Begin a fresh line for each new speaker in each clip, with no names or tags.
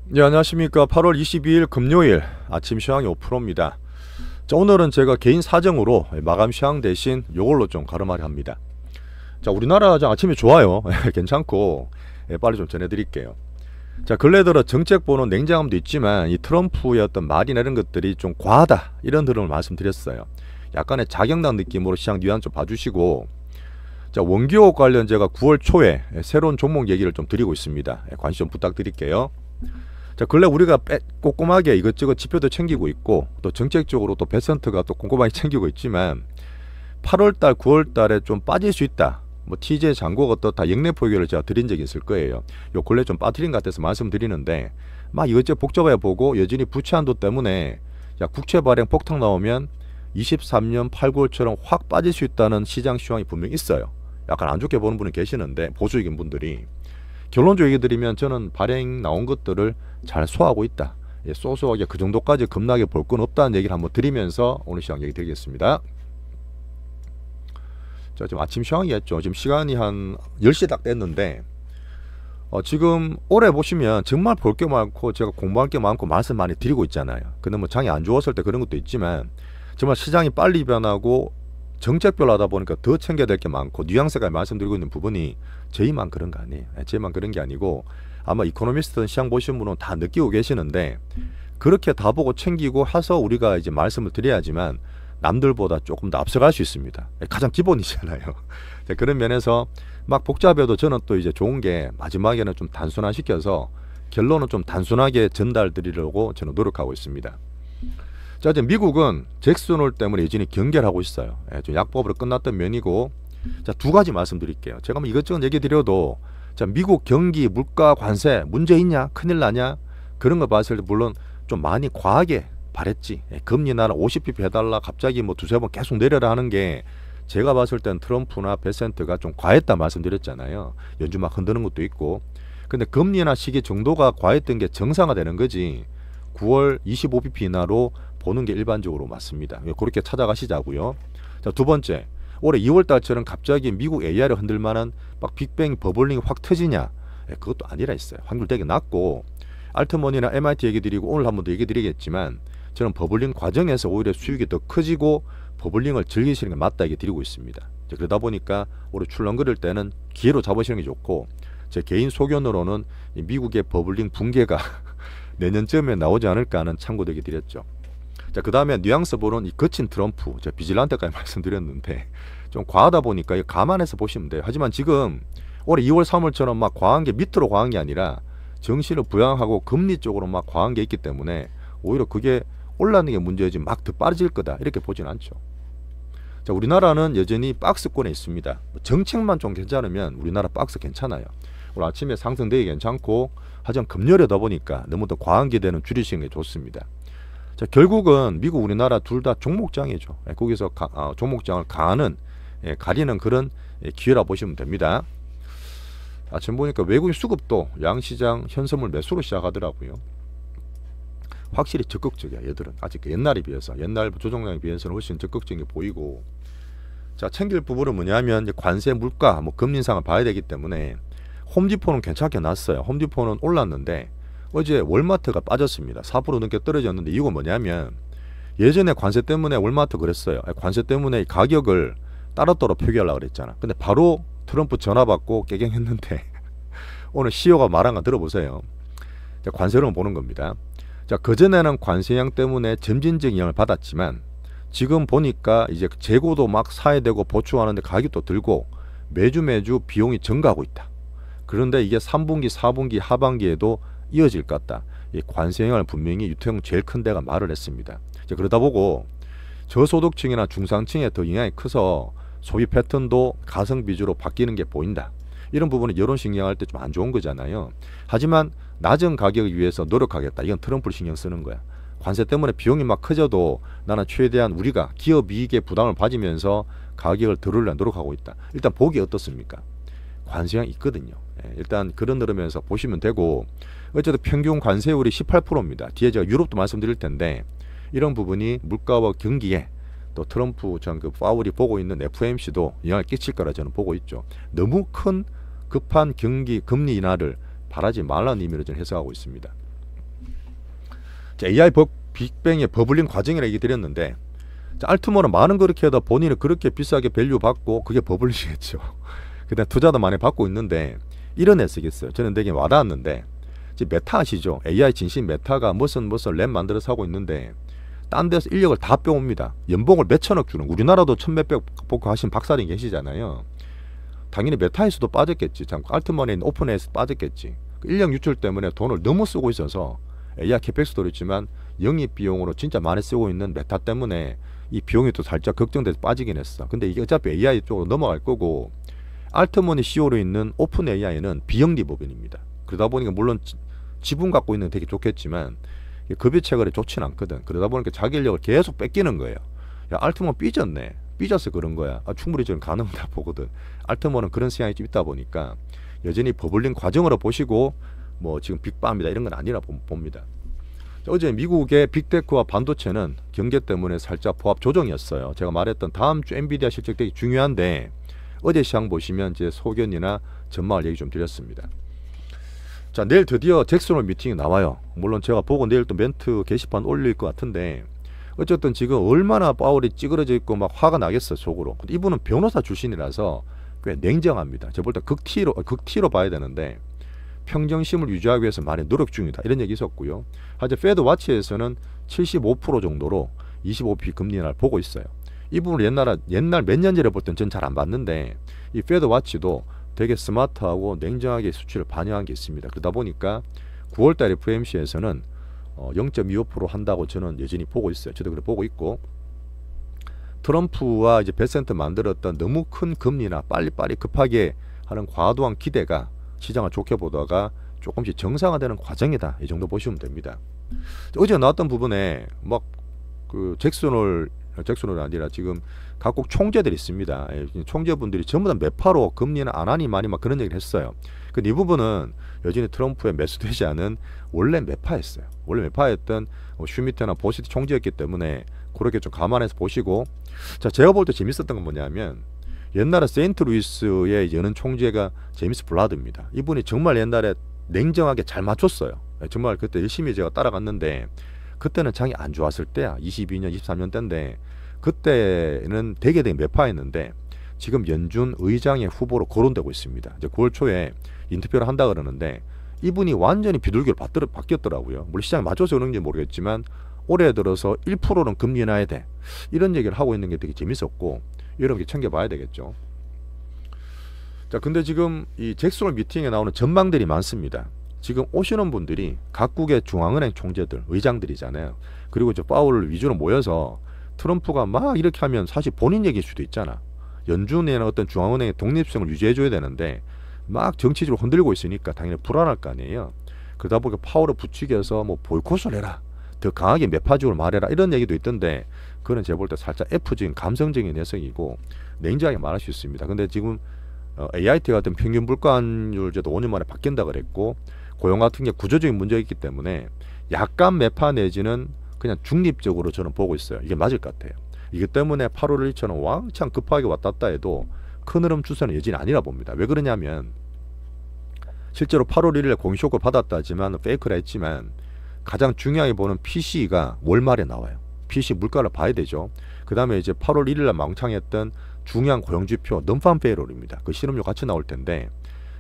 네, 안녕하십니까. 8월 22일 금요일 아침 시황이 5%입니다. 자, 오늘은 제가 개인 사정으로 마감 시황 대신 요걸로 좀 가름하려 합니다. 자, 우리나라 아침이 좋아요. 괜찮고 빨리 좀 전해드릴게요. 자, 근래 들어 정책 보는 냉정함도 있지만 이 트럼프의 어떤 말이나 이런 것들이 좀 과하다, 이런 흐름을 말씀드렸어요. 약간의 자경단 느낌으로 시장 뉘앙스 좀 봐주시고, 자, 원기옥 관련 제가 9월 초에 새로운 종목 얘기를 좀 드리고 있습니다. 관심 좀 부탁드릴게요. 자, 근래 우리가 꼼꼼하게 이것저것 지표도 챙기고 있고, 또 정책적으로 또 베센트가 또 꼼꼼하게 챙기고 있지만 8월달 9월달에 좀 빠질 수 있다, 뭐 TJ 잔고가 어떻다, 역내 포기를 제가 드린 적이 있을 거예요. 요 근래 좀 빠뜨린 것 같아서 말씀드리는데, 막 이것저것 복잡해 보고 여전히 부채 한도 때문에 야, 국채 발행 폭탄 나오면 23년 8, 9월처럼 확 빠질 수 있다는 시장 시황이 분명히 있어요. 약간 안 좋게 보는 분이 계시는데, 보수적인 분들이. 결론적으로 얘기 드리면 저는 발행 나온 것들을 잘 소화하고 있다. 소소하게 그 정도까지 급락에 볼 건 없다는 얘기를 한번 드리면서 오늘 시황 얘기 드리겠습니다. 자, 지금 아침 시황이었죠. 지금 시간이 한 10시 딱 됐는데, 지금 올해 보시면 정말 볼 게 많고 제가 공부할 게 많고 말씀 많이 드리고 있잖아요. 근데 뭐 장이 안 좋았을 때 그런 것도 있지만, 정말 시장이 빨리 변하고 정책별로 하다 보니까 더 챙겨야 될 게 많고 뉘앙스가 말씀드리고 있는 부분이 저희만 그런 거 아니에요. 저희만 그런 게 아니고 아마 이코노미스트든 시장 보시는 분은 다 느끼고 계시는데, 그렇게 다 보고 챙기고 해서 우리가 이제 말씀을 드려야지만 남들보다 조금 더 앞서갈 수 있습니다. 가장 기본이잖아요. 그런 면에서 막 복잡해도 저는 또 이제 좋은 게 마지막에는 좀 단순화시켜서 결론은 좀 단순하게 전달 드리려고 저는 노력하고 있습니다. 자, 이제 미국은 잭슨홀 때문에 여전히 경계하고 있어요. 좀 약법으로 끝났던 면이고, 자, 두 가지 말씀드릴게요. 제가 뭐 이것저것 얘기 드려도, 자, 미국 경기, 물가, 관세 문제 있냐, 큰일 나냐, 그런 거 봤을 때 물론 좀 많이 과하게 바랬지. 금리 나라 50bp 해달라 갑자기 뭐 두세 번 계속 내려라 하는 게 제가 봤을 땐 트럼프나 베센트가 좀 과했다 말씀드렸잖아요. 연준 막 흔드는 것도 있고. 근데 금리나 시기 정도가 과했던 게 정상화되는 거지 9월 25bp 이하로 보는 게 일반적으로 맞습니다. 그렇게 찾아가시자고요. 자, 두 번째, 올해 2월 달처럼 갑자기 미국 AI를 흔들 만한 막 빅뱅 버블링이 확 터지냐? 그것도 아니라 있어요. 확률 되게 낮고, 알트머니나 MIT 얘기 드리고 오늘 한 번 더 얘기 드리겠지만, 저는 버블링 과정에서 오히려 수익이 더 커지고 버블링을 즐기시는 게 맞다 얘기 드리고 있습니다. 그러다 보니까 올해 출렁거릴 때는 기회로 잡으시는 게 좋고, 제 개인 소견으로는 미국의 버블링 붕괴가 내년쯤에 나오지 않을까 하는 참고도 얘기 드렸죠. 자, 그 다음에 뉘앙스 보는 이 거친 트럼프, 제가 비질란테까지 말씀드렸는데 좀 과하다 보니까 감안해서 보시면 돼요. 하지만 지금 올해 2월 3월처럼 막 과한 게 밑으로 과한 게 아니라 정시를 부양하고 금리 쪽으로 막 과한 게 있기 때문에 오히려 그게 올라가는 게 문제지 막 더 빠질 거다 이렇게 보진 않죠. 자, 우리나라는 여전히 박스권에 있습니다. 정책만 좀 괜찮으면 우리나라 박스 괜찮아요. 오늘 아침에 상승 되게 괜찮고, 하지만 금요일에다 보니까 너무 더 과한 기대는 줄이시는 게 좋습니다. 자, 결국은 미국 우리나라 둘 다 종목장이죠. 거기서 종목장을 가리는 그런 기회라 보시면 됩니다. 아침 보니까 외국인 수급도 양시장 현선물 매수로 시작하더라고요. 확실히 적극적이야. 얘들은 아직 옛날에 비해서, 옛날 조정량에 비해서는 훨씬 적극적인 게 보이고. 자, 챙길 부분은 뭐냐면 관세, 물가, 뭐 금리 인상을 봐야 되기 때문에 홈디포는 괜찮게 났어요. 홈디포는 올랐는데 어제 월마트가 빠졌습니다. 4% 넘게 떨어졌는데 이거 뭐냐면, 예전에 관세 때문에 월마트 그랬어요. 관세 때문에 가격을 따로따로 표기하려고 그랬잖아. 근데 바로 트럼프 전화 받고 깨갱했는데 오늘 CEO가 말한 거 들어보세요. 자, 관세로는 보는 겁니다. 자, 그전에는 관세양 때문에 점진적 영향을 받았지만 지금 보니까 이제 재고도 막 사야 되고 보충하는데 가격이 또 들고 매주 비용이 증가하고 있다. 그런데 이게 3분기, 4분기, 하반기에도 이어질 것 같다. 이 관세 영향을 분명히 유통형 제일 큰 데가 말을 했습니다. 자, 그러다 보고 저소득층이나 중상층에 더 영향이 커서 소비 패턴도 가성 비주로 바뀌는 게 보인다. 이런 부분은 여론 신경할 때 좀 안 좋은 거잖아요. 하지만 낮은 가격을 위해서 노력하겠다. 이건 트럼프를 신경 쓰는 거야. 관세 때문에 비용이 막 커져도 나는 최대한 우리가 기업 이익에 부담을 가지면서 가격을 덜 올려 노력하고 있다. 일단 보기 어떻습니까? 관세가 있거든요. 일단 그런 흐름에서 보시면 되고, 어쨌든 평균 관세율이 18%입니다. 뒤에 제가 유럽도 말씀드릴 텐데, 이런 부분이 물가와 경기에 또 트럼프 전 그 파월이 보고 있는 FOMC도 영향을 끼칠 거라 저는 보고 있죠. 너무 큰 급한 경기 금리 인하를 바라지 말라는 의미로 저는 해석하고 있습니다. 자, AI 빅뱅의 버블링 과정이라 얘기 드렸는데, 자, 알트몬은 많은 그렇게 하다 본인은 그렇게 비싸게 밸류 받고 그게 버블링이겠죠. 그다음 투자도 많이 받고 있는데 이런 애쓰겠어요. 저는 되게 와닿았는데, 지금 메타 아시죠? AI 진신 메타가 무슨 랩 만들어서 하고 있는데 딴 데서 인력을 다 빼옵니다. 연봉을 몇천억 주는, 우리나라도 천몇백 복구 하신 박사님 계시잖아요. 당연히 메타에서도 빠졌겠지. 참 알트몬에 있는 오픈에서 빠졌겠지. 인력 유출 때문에 돈을 너무 쓰고 있어서 AI 캐펙스도 그렇지만 영입 비용으로 진짜 많이 쓰고 있는 메타 때문에 이 비용이 또 살짝 걱정돼서 빠지긴 했어. 근데 이게 어차피 AI 쪽으로 넘어갈 거고, 알트몬이 CEO로 있는 오픈 AI는 비영리 법인입니다. 그러다 보니까 물론 지분 갖고 있는 되게 좋겠지만 급여 체결이 좋지는 않거든. 그러다 보니까 자기 인력을 계속 뺏기는 거예요. 야, 알트몬 삐졌네. 삐져서 그런 거야. 충분히 저는 가능하다 보거든. 알트몬은 그런 성향이 좀 있다 보니까 여전히 버블링 과정으로 보시고 뭐 지금 빅밤이다 이런 건 아니라 봅니다. 어제 미국의 빅테크와 반도체는 경제 때문에 살짝 보합 조정이었어요. 제가 말했던 다음 주 엔비디아 실적 되게 중요한데 어제 시장 보시면 제 소견이나 전망을 얘기 좀 드렸습니다. 자, 내일 드디어 잭슨홀 미팅이 나와요. 물론 제가 보고 내일 또 멘트 게시판 올릴 것 같은데, 어쨌든 지금 얼마나 파월이 찌그러져 있고 막 화가 나겠어 속으로. 근데 이분은 변호사 출신이라서 꽤 냉정합니다. 제가 볼 때 극티로 봐야 되는데 평정심을 유지하기 위해서 많이 노력 중이다 이런 얘기 있었고요. 하여튼 페드 와치에서는 75% 정도로 25p 금리 인하를 보고 있어요. 이분을 옛날 몇 년 전에 볼 땐 전 잘 안 봤는데 이 페드 와치도 되게 스마트하고 냉정하게 수치를 반영한 게 있습니다. 그러다 보니까 9월달 FOMC에서는 0.25% 한다고 저는 여전히 보고 있어요. 저도 그래 보고 있고, 트럼프와 이제 베센트 만들었던 너무 큰 금리나 빨리빨리 급하게 하는 과도한 기대가 시장을 좋게 보다가 조금씩 정상화되는 과정이다, 이 정도 보시면 됩니다. 어제 나왔던 부분에 막 그 잭슨홀이 아니라 지금 각국 총재들이 있습니다. 총재분들이 전부 다 매파로 금리는 안 하니 많이 막 그런 얘기를 했어요. 근데 이 부분은 여전히 트럼프에 매수되지 않은 원래 매파였어요. 원래 매파였던 슈미트나 보시티 총재였기 때문에 그렇게 좀 감안해서 보시고, 자, 제가 볼 때 재밌었던 건 뭐냐면 옛날에 세인트루이스의 여는 총재가 제임스 블라드입니다. 이분이 정말 옛날에 냉정하게 잘 맞췄어요. 정말 그때 열심히 제가 따라갔는데 그때는 장이 안 좋았을 때야. 22년 23년 때인데 그때는 되게 매파했는데 지금 연준 의장의 후보로 거론되고 있습니다. 이제 9월 초에 인터뷰를 한다 그러는데 이분이 완전히 비둘기로 바뀌었더라고요. 물론 시장에 맞춰서 그런지 모르겠지만 올해 들어서 1%는 금리 인하해야 돼, 이런 얘기를 하고 있는 게 되게 재밌었고 여러분께 챙겨봐야 되겠죠. 자, 근데 지금 이 잭슨홀 미팅에 나오는 전망들이 많습니다. 지금 오시는 분들이 각국의 중앙은행 총재들, 의장들이잖아요. 그리고 이제 파월 위주로 모여서 트럼프가 막 이렇게 하면 사실 본인 얘기일 수도 있잖아. 연준이나 어떤 중앙은행의 독립성을 유지해줘야 되는데 막 정치적으로 흔들고 있으니까 당연히 불안할 거 아니에요. 그러다 보니까 파월을 부추겨서 뭐 보이콧을 해라, 더 강하게 매파적으로 말해라, 이런 얘기도 있던데 그거는 제가 볼 때 살짝 F적인 감성적인 내성이고 냉정하게 말할 수 있습니다. 근데 지금 AIT 같은 평균 물가율제도 5년 만에 바뀐다 그랬고 고용 같은 게 구조적인 문제가 있기 때문에 약간 매파 내지는 그냥 중립적으로 저는 보고 있어요. 이게 맞을 것 같아요. 이기 때문에 8월 1일처럼 왕창 급하게 왔다 갔다 해도 큰 흐름 추세는 여전히 아니라 봅니다. 왜 그러냐면 실제로 8월 1일에 공시효과 받았다지만 페이크라 했지만 가장 중요하게 보는 PC가 월말에 나와요. PC 물가를 봐야 되죠. 그 다음에 이제 8월 1일날 망창했던 중요한 고용지표 넘팜 페이롤입니다. 그 실업률 같이 나올 텐데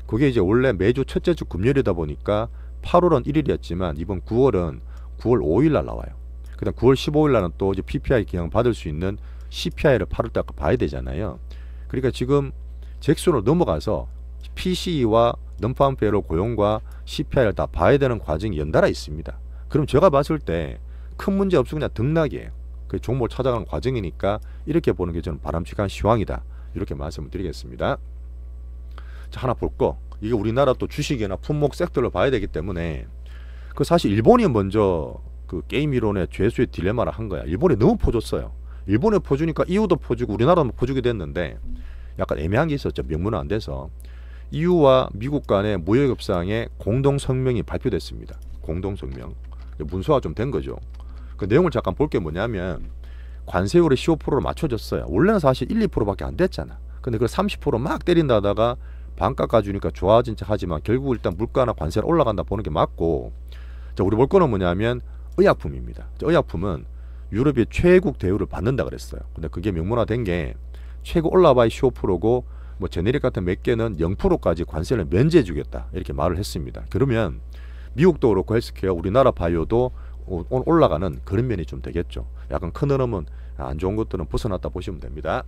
그게 이제 원래 매주 첫째 주 금요일이다 보니까 8월은 1일이었지만 이번 9월은 9월 5일날 나와요. 그 다음 9월 15일날은 또 이제 PPI 기능 받을 수 있는 CPI를 8월달 봐야 되잖아요. 그러니까 지금 잭슨으로 넘어가서 PC와 넘팜 페이롤 고용과 CPI를 다 봐야 되는 과정이 연달아 있습니다. 그럼 제가 봤을 때 큰 문제 없이 그냥 등락이에요. 그 종목을 찾아가는 과정이니까 이렇게 보는 게 저는 바람직한 시황이다, 이렇게 말씀을 드리겠습니다. 자, 하나 볼 거, 이게 우리나라 또 주식이나 품목 섹터를 봐야 되기 때문에 그 사실 일본이 먼저 그 게임 이론의 죄수의 딜레마를 한 거야. 일본이 너무 퍼줬어요. 일본에 퍼주니까 EU도 퍼주고 우리나라도 퍼주게 됐는데 약간 애매한 게 있었죠. 명문은 안 돼서. EU와 미국 간의 무역 협상에 공동 성명이 발표됐습니다. 공동 성명. 문서화 좀 된 거죠. 그 내용을 잠깐 볼 게 뭐냐면 관세율을 15%로 맞춰줬어요. 원래는 사실 1, 2%밖에 안 됐잖아. 근데 그걸 30% 막 때린다 하다가 반 깎아주니까 좋아진 척 하지만 결국 일단 물가나 관세가 올라간다 보는 게 맞고, 자, 우리 볼 거는 뭐냐면 의약품입니다. 의약품은 유럽이 최국 대우를 받는다 그랬어요. 근데 그게 명문화된 게 최고 올라봐야 15%고 뭐 제네릭 같은 몇 개는 0%까지 관세를 면제해 주겠다 이렇게 말을 했습니다. 그러면 미국도 그렇고 헬스케어 우리나라 바이오도 올라가는 그런 면이 좀 되겠죠. 약간 큰 흐름은 안 좋은 것들은 벗어났다 보시면 됩니다.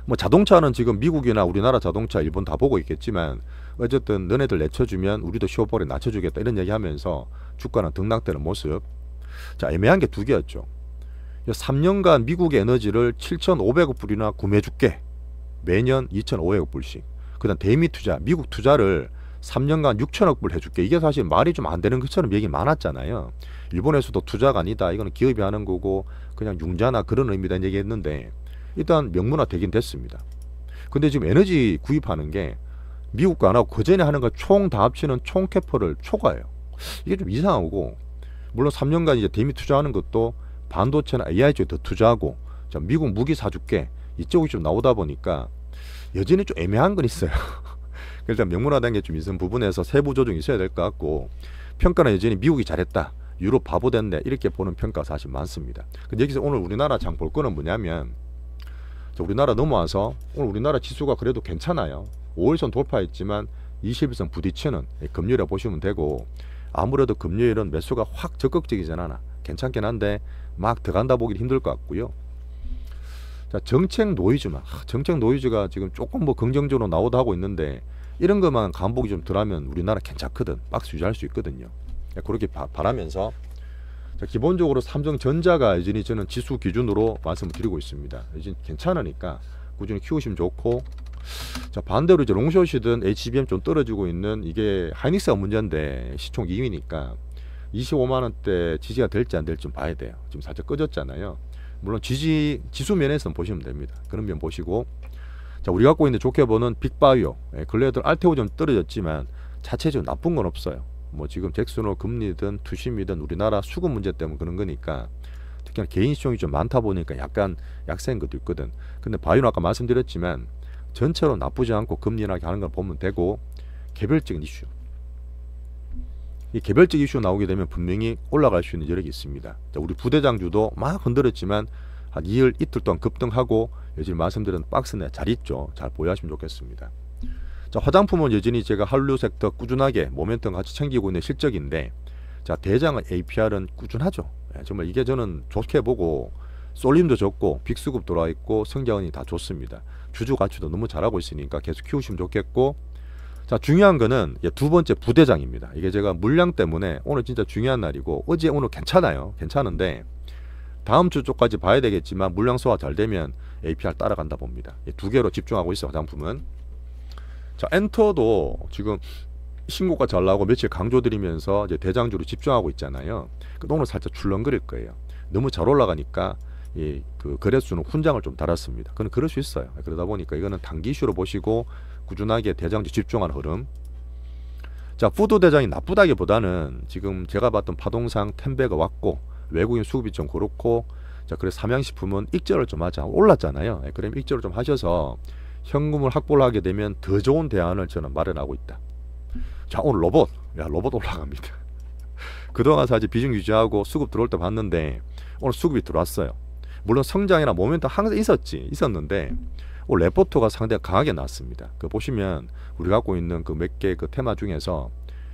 뭐 자동차는 지금 미국이나 우리나라 자동차 일본 다 보고 있겠지만 어쨌든 너네들 내쳐주면 우리도 15%에 낮춰주겠다 이런 얘기하면서 주가는 등락되는 모습. 자, 애매한 게 두 개였죠. 3년간 미국의 에너지를 7,500억 불이나 구매해줄게. 매년 2,500억 불씩. 그 다음 대미 투자, 미국 투자를 3년간 6천억 불 해줄게. 이게 사실 말이 좀 안 되는 것처럼 얘기 많았잖아요. 일본에서도 투자가 아니다. 이거는 기업이 하는 거고 그냥 융자나 그런 의미다 얘기했는데 일단 명문화 되긴 됐습니다. 근데 지금 에너지 구입하는 게 미국과 안 하고 그전에 하는 거 총 다 합치는 총 캐퍼를 초과해요. 이게 좀 이상하고 물론 3년간 이제 대미 투자하는 것도 반도체나 AI 쪽에 더 투자하고 자, 미국 무기 사줄게 이쪽이 좀 나오다 보니까 여전히 좀 애매한 건 있어요. 일단 명문화된 게 좀 있는 부분에서 세부 조정이 있어야 될 것 같고 평가는 여전히 미국이 잘했다. 유럽 바보 됐네. 이렇게 보는 평가가 사실 많습니다. 근데 여기서 오늘 우리나라 장 볼 거는 뭐냐면 우리나라 넘어와서 오늘 우리나라 지수가 그래도 괜찮아요. 5일선 돌파했지만 20일선 부딪히는 금요일에 보시면 되고 아무래도 금요일은 매수가 확 적극적이진 않아. 괜찮긴 한데 막 들어간다 보기 힘들 것 같고요. 자, 정책 노이즈만. 정책 노이즈가 지금 조금 뭐 긍정적으로 나오다 하고 있는데 이런 것만 감복이 좀 덜하면 우리나라 괜찮거든. 박스 유지할 수 있거든요. 그렇게 바라면서 자, 기본적으로 삼성전자가 여전히 저는 지수 기준으로 말씀을 드리고 있습니다. 여전히 괜찮으니까 꾸준히 키우시면 좋고 자, 반대로 이제 롱숏이든 HBM 좀 떨어지고 있는 이게 하이닉스가 문제인데 시총 2위니까 25만원대 지지가 될지 안 될지 좀 봐야 돼요. 지금 살짝 꺼졌잖아요. 물론 지수 면에서는 보시면 됩니다. 그런 면 보시고 자, 우리 갖고 있는 좋게 보는 빅바이오 근래에도 알테오 좀 떨어졌지만 자체적으로 나쁜 건 없어요. 뭐 지금 잭슨홀 금리든 투심이든 우리나라 수급 문제 때문에 그런 거니까 특히나 개인 시총이 좀 많다 보니까 약간 약세인 것도 있거든. 근데 바이오는 아까 말씀드렸지만 전체로 나쁘지 않고 금리나게 하는 걸 보면 되고 개별적인 이슈 이 개별적 이슈 나오게 되면 분명히 올라갈 수 있는 여력이 있습니다. 자, 우리 부대장주도 막 흔들었지만 한 2일 이틀 동안 급등하고 여전히 말씀드린 박스 내 잘 있죠. 잘 보유하시면 좋겠습니다. 자, 화장품은 여전히 제가 한류 섹터 꾸준하게 모멘텀 같이 챙기고 있는 실적인데 자, 대장은 APR은 꾸준하죠. 정말 이게 저는 좋게 보고 쏠림도 좋고 빅수급 돌아와 있고 성장이 다 좋습니다. 주주 가치도 너무 잘하고 있으니까 계속 키우시면 좋겠고 자, 중요한 거는 두 번째 부대장입니다. 이게 제가 물량 때문에 오늘 진짜 중요한 날이고 어제 오늘 괜찮아요. 괜찮은데 다음 주 쪽까지 봐야 되겠지만 물량 소화 잘 되면 APR 따라간다 봅니다. 두 개로 집중하고 있어요. 화장품은. 자, 엔터도 지금 신고가 잘 나오고 며칠 강조드리면서 이제 대장주로 집중하고 있잖아요. 오늘 살짝 출렁거릴 거예요. 너무 잘 올라가니까 그 거래수는 훈장을 좀 달았습니다. 그건 그럴 수 있어요. 그러다 보니까 이거는 단기 이슈로 보시고 꾸준하게 대장주 집중하는 흐름. 자, 푸드 대장이 나쁘다기보다는 지금 제가 봤던 파동상 텐베가 왔고 외국인 수급이 좀 그렇고 자, 그래서 삼양식품은 익절을 좀 하자. 올랐잖아요. 그럼 익절을 좀 하셔서 현금을 확보를 하게 되면 더 좋은 대안을 저는 마련하고 있다. 자, 오늘 로봇. 야, 로봇 올라갑니다. 그동안 사실 비중 유지하고 수급 들어올 때 봤는데 오늘 수급이 들어왔어요. 물론 성장이나 모멘텀 항상 있었는데 오늘 레포트가 상당히 강하게 나왔습니다. 그 보시면 우리 갖고 있는 그 몇 개 그 테마 중에서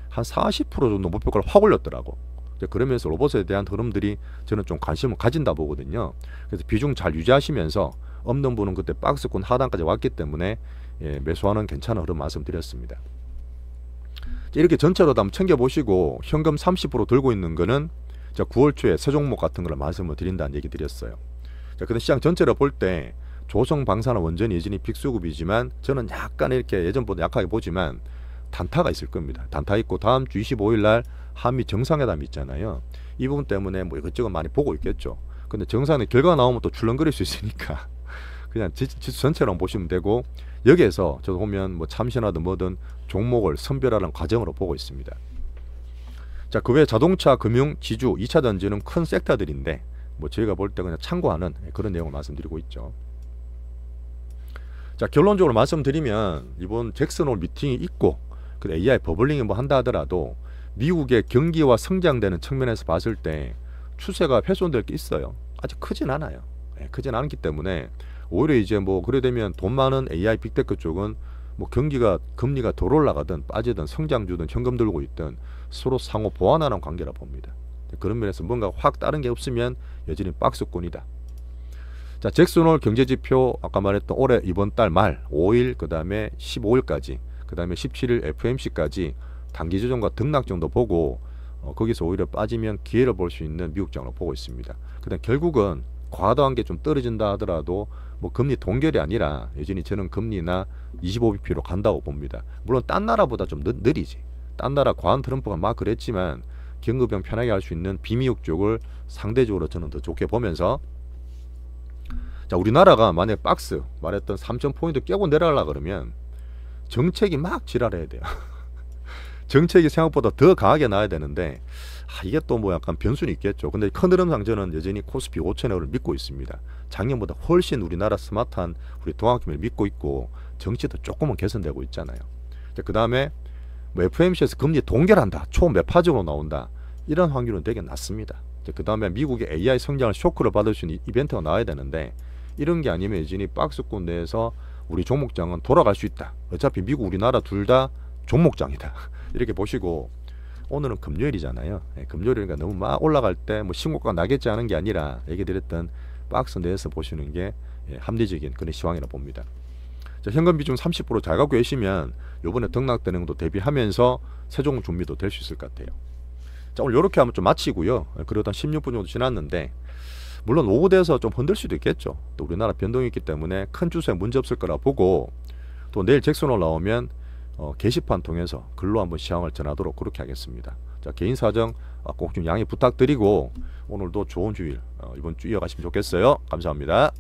한 40% 정도 목표가를 확 올렸더라고. 그러면서 로봇에 대한 흐름들이 저는 좀 관심을 가진다 보거든요. 그래서 비중 잘 유지하시면서 없는 분은 그때 박스권 하단까지 왔기 때문에 매수하는 괜찮은 흐름 말씀드렸습니다. 이렇게 전체로 한번 챙겨보시고 현금 30% 들고 있는 거는 9월 초에 새 종목 같은 걸 말씀을 드린다는 얘기 드렸어요. 자, 근데 시장 전체로 볼 때 조성방사는 원전이 여전히 빅수급이지만 저는 약간 이렇게 예전보다 약하게 보지만 단타가 있을 겁니다. 단타 있고 다음 주 25일 날 한미 정상회담이 있잖아요. 이 부분 때문에 뭐 이것저것 많이 보고 있겠죠. 근데 정상의 결과가 나오면 또 출렁거릴 수 있으니까 그냥 지수 전체로 보시면 되고 여기에서 저도 보면 뭐 참신하든 뭐든 종목을 선별하는 과정으로 보고 있습니다. 자, 그 외에 자동차, 금융, 지주, 2차 전지는 큰 섹터들인데 뭐 저희가 볼 때 그냥 참고하는 그런 내용을 말씀드리고 있죠. 자, 결론적으로 말씀드리면 이번 잭슨홀 미팅이 있고 AI 버블링이 뭐 한다 하더라도 미국의 경기와 성장되는 측면에서 봤을 때 추세가 훼손될 게 있어요. 아직 크진 않아요. 크진 않기 때문에 오히려 이제 뭐 그래 되면 돈 많은 AI 빅테크 쪽은 뭐 경기가 금리가 덜 올라가든 빠지든 성장주든 현금 들고 있든 서로 상호 보완하는 관계라 봅니다. 그런 면에서 뭔가 확 다른 게 없으면 여전히 박스권이다. 자, 잭슨홀 경제지표 아까 말했던 올해 이번 달 말 5일 그 다음에 15일까지 그 다음에 17일 FMC까지 단기 조정과 등락 정도 보고 거기서 오히려 빠지면 기회를 볼 수 있는 미국장으로 보고 있습니다. 그다음 결국은 과도한 게 좀 떨어진다 하더라도 뭐 금리 동결이 아니라 여전히 저는 금리나 25bp로 간다고 봅니다. 물론 딴 나라보다 좀 느리지. 딴 나라 과한 트럼프가 막 그랬지만 경급형 편하게 할 수 있는 비미국 쪽을 상대적으로 저는 더 좋게 보면서 자, 우리나라가 만약 박스 말했던 3,000포인트 깨고 내려가려 그러면 정책이 막 지랄해야 돼요. 정책이 생각보다 더 강하게 나와야 되는데 이게 또 뭐 약간 변수는 있겠죠. 근데 큰 흐름상 저는 여전히 코스피 5,000원을 믿고 있습니다. 작년보다 훨씬 우리나라 스마트한 우리 동학금을 믿고 있고 정치도 조금은 개선되고 있잖아요. 그 다음에 뭐 FMC에서 금리 동결한다, 초 매파적으로 나온다, 이런 확률은 되게 낮습니다. 그 다음에 미국의 AI 성장을 쇼크를 받을 수 있는 이벤트가 나와야 되는데 이런 게 아니면 여전히 박스권 내에서 우리 종목장은 돌아갈 수 있다. 어차피 미국 우리나라 둘 다 종목장이다. 이렇게 보시고 오늘은 금요일이잖아요. 금요일이니까 너무 막 올라갈 때 뭐 신고가 나겠지 하는 게 아니라 얘기 드렸던 박스 내에서 보시는 게 합리적인 그런 시황이라 봅니다. 자, 현금 비중 30% 잘 갖고 계시면 요번에 등락되는 것도 대비하면서 세종 준비도 될 수 있을 것 같아요. 자, 오늘 이렇게 하면 좀 마치고요. 그러다 16분 정도 지났는데 물론 오후 돼서 좀 흔들 수도 있겠죠. 또 우리나라 변동이 있기 때문에 큰 추세에 문제 없을 거라 보고 또 내일 잭슨홀 나오면 게시판 통해서 글로 한번 시황을 전하도록 그렇게 하겠습니다. 자, 개인 사정 꼭 좀 양해 부탁드리고 오늘도 좋은 주일 이번 주 이어가시면 좋겠어요. 감사합니다.